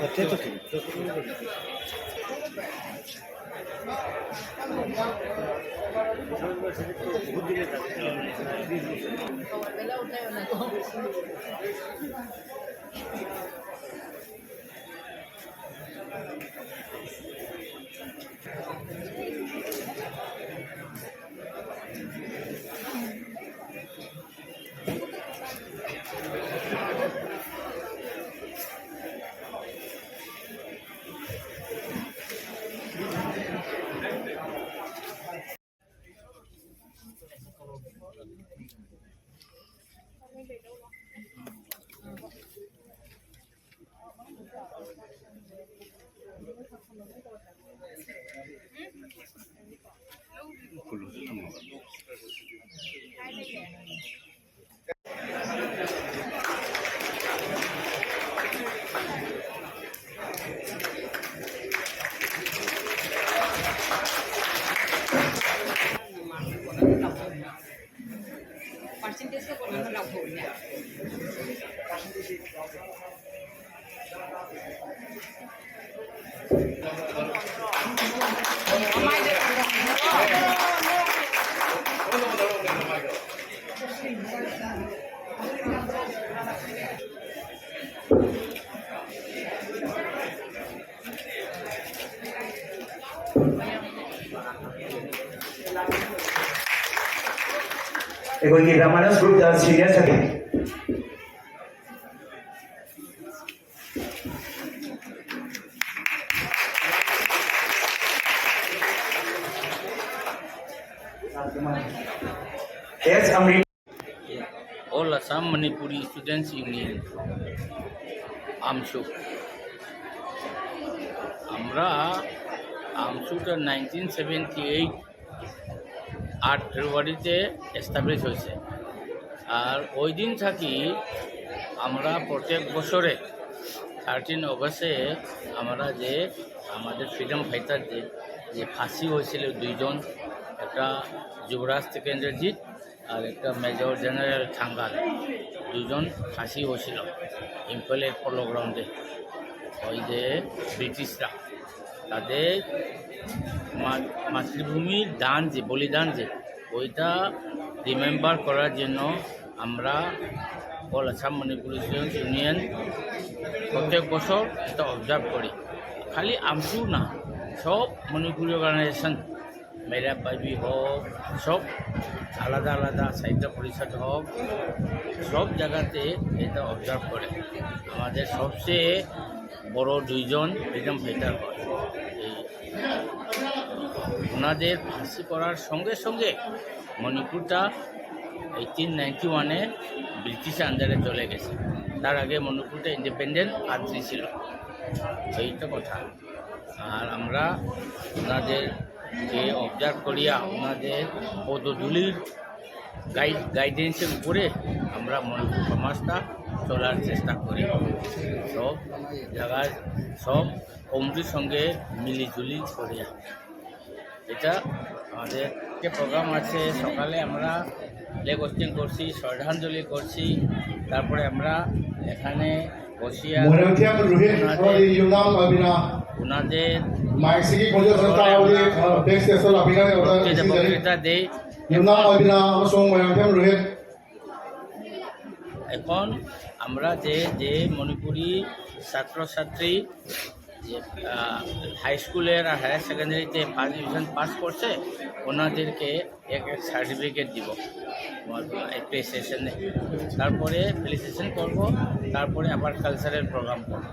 बच्चे तो ठीक परसेंटेज के बोलने में लाभ हो गया Egoiki Ramanas Group dan Senior Secretary. Yes, Amrit. All Assam Manipuri Students Union AMSU আমরা AMSUটা 1978 8 ফেব্রুয়ারিতে এস্টাবলিশ হয়েছে আর ওই দিন থাকি আমরা প্রত্যেক বছরে 13 অগস্টে আমরা যে আমাদের ফ্রিডম ফাইটার যে ফাঁসি হয়েছিল দুইজন একটা যুবরাজ সেকেন্ডারজিৎ আর একটা মেজর জেনারেল থাঙ্গাল দুজন ফাঁসি হয়েছিল ইম্ফলের পলো গ্রাউন্ডে ওই যে ব্রিটিশরা তাদের মাতৃভূমির দান যে বলিদান যে ওইটা রিমেম্বার করার জন্য আমরা all Assam Manipuri students union প্রত্যেক বছর এটা অবজার্ভ করি খালি AMSU না সব মণিপুরি অর্গানাইজেশন মেরা বাইবি হোক সব আলাদা আলাদা সাহিত্য পরিষদ হোক সব জায়গাতে এটা অবজার্ভ করে আমাদের সবচেয়ে বড় দুইজন ফ্রিডম ফাইটার হয় এই ওনাদের ফাঁসি করার সঙ্গে সঙ্গে মণিপুরটা 1891-এ ব্রিটিশ আন্ডারে চলে গেছে তার আগে মণিপুরটা ইন্ডিপেন্ডেন্ট কান্ট্রি ছিল এইটা কথা আর আমরা ওনাদেরকে অবজার্ভ করিয়া ওনাদের পদধূলির গাইডেন্সের উপরে আমরা মণিপুর সমাজটা চলার চেষ্টা করি সব জায়গায় সব কমিটির সঙ্গে মিলিজুলি করিয়া এটা আমাদের যে প্রোগ্রাম আছে সকালে আমরা ফ্ল্যাগ হোস্টিং করছি শ্রদ্ধাঞ্জলি করছি তারপরে আমরা এখানে বসিয়া ওনাদের বক্তৃতা দেয় এখন আমরা যে মণিপুরি ছাত্রছাত্রী যে হাই স্কুলের আর হায়ার সেকেন্ডারিতে ফার্স্ট ডিভিশন পাস করছে ওনাদেরকে এক সার্টিফিকেট দিব অ্যাপ্রিসিয়েশনে তারপরে ফেলিসিটেশন করব তারপরে আবার কালচারাল প্রোগ্রাম করব